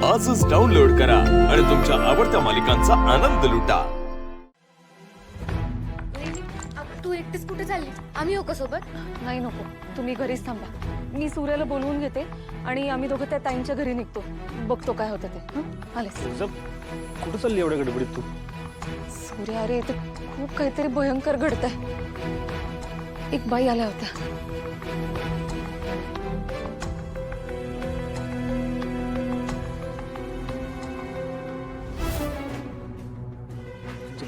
आजच डाउनलोड करा आणि तुमच्या आवडत्या मालिकांचा आनंद लुटा। तू एकटीच कुठे चालली? आम्ही येऊ का सोबत? नाही नको, तुम्ही घरीच थांबा। मी सूर्याला बोलवून घेते आणि आम्ही दोघं त्या ताईंच्या घरी निघतो। बघतो काय होतं ते। आलेस? कुठं चालली एवढ्या गडबडीत तू? सूर्या, अरे ते खूप काहीतरी भयंकर घडतंय। एक बाई आल्या होत्या।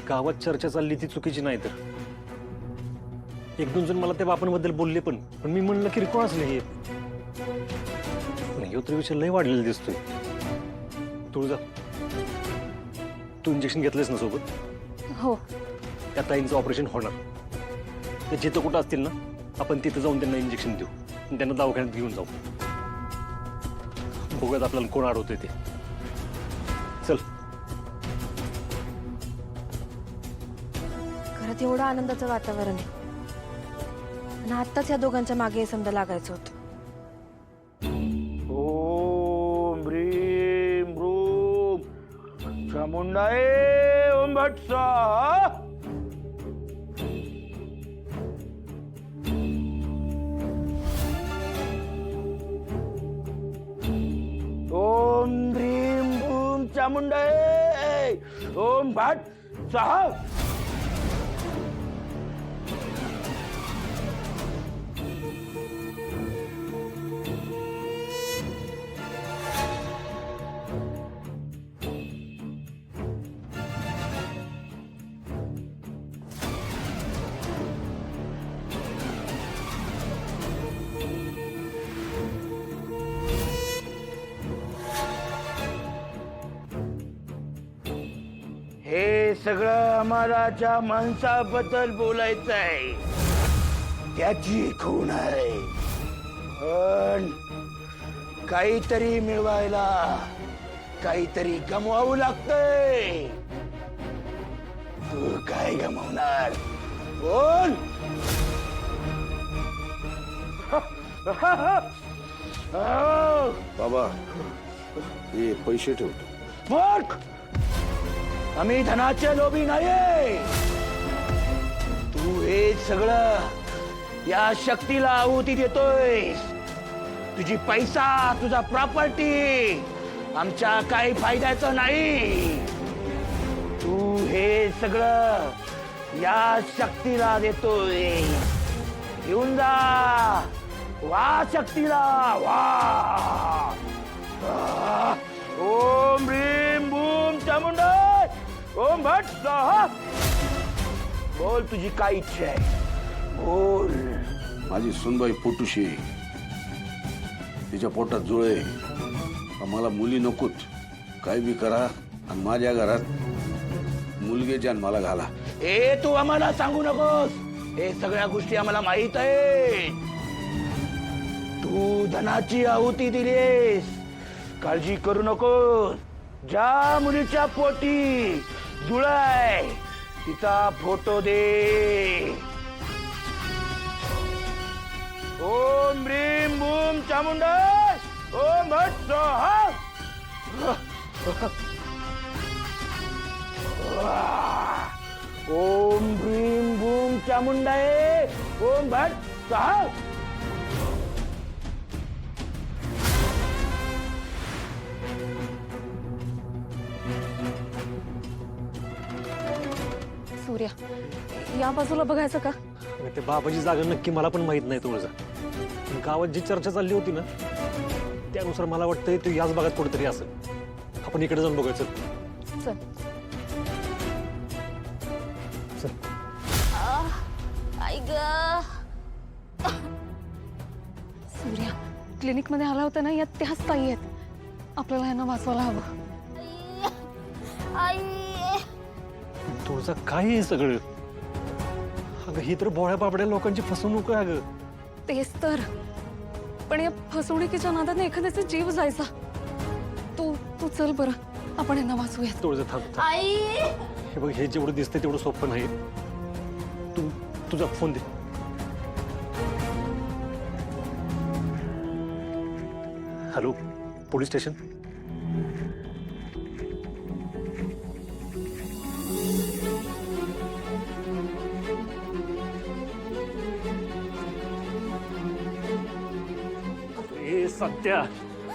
गावात चर्चा चालली ती चुकीची नाही तर एक दोन जण मला त्या बापांबद्दल बोलले पण मी म्हणलं किरकोळ असले हे नाही तर विषय लय वाढलेला दिसतोय। तुळजा, तू इंजेक्शन घेतलंस ना सोबत? हो, त्या ताईंचं ऑपरेशन होणार। ते जिथं कुठं असतील ना आपण तिथं जाऊन त्यांना इंजेक्शन देऊ आणि त्यांना दवाखान्यात घेऊन जाऊ। बघूयात आपल्याला कोण अडवतोय ते। चल। घरात एवढं आनंदाचं वातावरण आहे आणि आत्ताच या दोघांच्या मागे समजा लागायचं होतं। ओम ह्रीं भ्रूं चामुंडाय ओम भट स्वाहा। ओम ह्रीं भ्रूं चामुंडाय ओम भट स्वाहा। हे सगळं आम्हाला ज्या माणसाबद्दल बोलायचं आहे त्याची खूण आहे, पण काहीतरी मिळवायला काहीतरी गमवावं लागतंय। तू काय गमवणार बोल? बाबा, हे पैसे ठेवतो। मूर्ख, आम्ही धनाचे लोभी नाहीये। तू हे सगळं या शक्तीला आहुती देतोयस। तुझी पैसा, तुझा प्रॉपर्टी आमच्या काही फायद्याचं नाही। तू हे सगळं या शक्तीला देतोय। घेऊन जा, वा शक्तीला वा। ओम ह्रीं भ्रूं चामुंडाय ओम भट स्वाहा। बोल, तुझी काय इच्छा आहे बोल। माझी सुनबाई पोटुशी, तिच्या पोटात जुळे। आम्हाला मुली नकोत, काय बी करा आणि माझ्या घरात मुलगे जन्माला घाला। हे तू आम्हाला सांगू नकोस, हे सगळ्या गोष्टी आम्हाला माहित आहे। तू धनाची आहुती दिलीस, काळजी करू नकोस। ज्या मुलीच्या पोटी जुळाय तिचा फोटो दे। ओम ह्रीं भ्रूं चामुंडाय ओम भट स्वाहा। ओम ह्रीं भ्रूं चामुंडाय ओम भट स्वाहा। सूर्या, या बाजूला बघायचं का? ते बाबाची जागा नक्की मला पण माहित नाही। तुळजा, गावात जी चर्चा चालली होती ना त्यानुसार मला वाटतंय तू याच भागात कुठेतरी असेल। आपण इकडे जाऊन बघायचं। चल। चल। आई ग, सूर्या, क्लिनिक मध्ये आला होता ना, या त्याच ताई आहेत। आपल्याला यांना वाचवायला हवं। तुळजा, काय हे सगळं? अगं, ही तर भोळ्या बाबड्या लोकांची फसवणूक आहे अगं। तेच तर, पण या फसवणुकीच्या नादाने एखाद्याचा जीव जायचा। तू तू चल बरं, आपण यांना वाचूया। तुळजा, थांब। हे बघ, हे जेवढं दिसतंय तेवढं सोपं नाही। तू तुझा फोन दे। Hello, police station. सत्या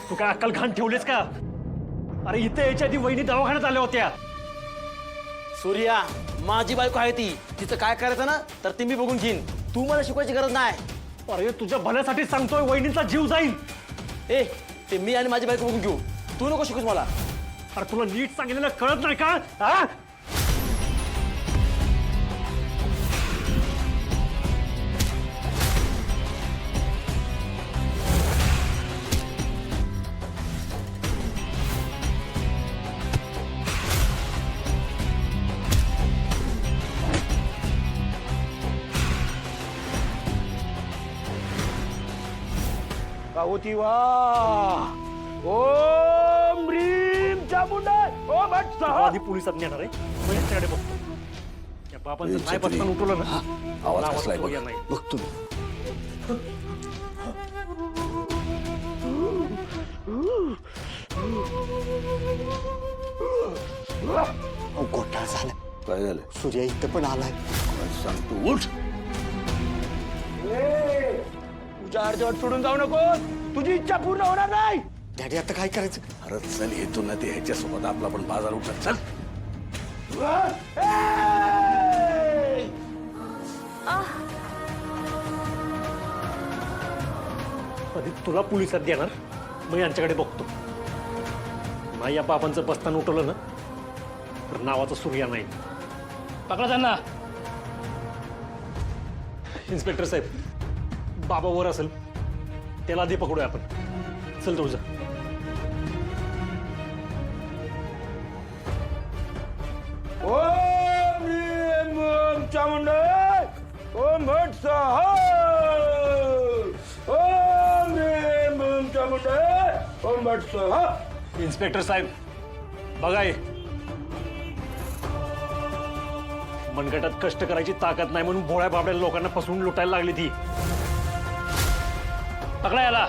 तू काय अक्कल घाण ठेवलीस का? अरे इथे याच्या आधी वहिनी दवाखान्यात आल्या होत्या. सूर्या माझी बायको आहे ती, तिचं काय करायचं ना तर ती मी बघून घेईन. तू मला शिकवायची गरज नाही. अरे तुझ्या भल्यासाठी सांगतोय, वहिनीचा जीव जाईल. ए ते मी आणि माझी बायको बघून घेऊ, तू नको शिकूस मला. अरे तुला नीट सांगितलेलं कळत नाही का? हा? का होती वा ओम ह्रीम चामुंडा ओम हट तुला स्वाहा. आधी पोलिसात नेणार आहे, मग यांच्याकडे बघतो. या बापांचं नाही पटकन उठवलं ना, आवाज नावाचा कसलाय सोया बघ. नाही. बघतो मी. घोटाळा झाला. काय झालं? सूर्या इथं पण आलाय. काय सांगतो, उठ. तुझ्या अर्धवट सोडून जाऊ नकोस, तुझी इच्छा पूर्ण होणार नाही. डॅडी आता काय करायचं? अरे चल येतो ना ते ह्याच्यासोबत आपला पण बाजार उठत. चल. आधी तुला पोलिसात देणार, मग यांच्याकडे बघतो. नाही या बापांचं बस्तान उठवलं ना तर नावाचा सूर्या नाही. पकडा त्यांना. इन्स्पेक्टर साहेब, बाबा वर असेल, त्याला आधी पकडूया आपण. चल तुळजा. ओम ह्रीम ओम चामुंडा ओम हट स्वाहा. ओम ह्रीम ओम चामुंडा ओम हट स्वाहा. इन्स्पेक्टर साहेब बघा, हे मनगटात कष्ट करायची ताकद नाही म्हणून भोळ्या बाबड्या लोकांना फसवून लुटायला लागली ती. पकडा याला.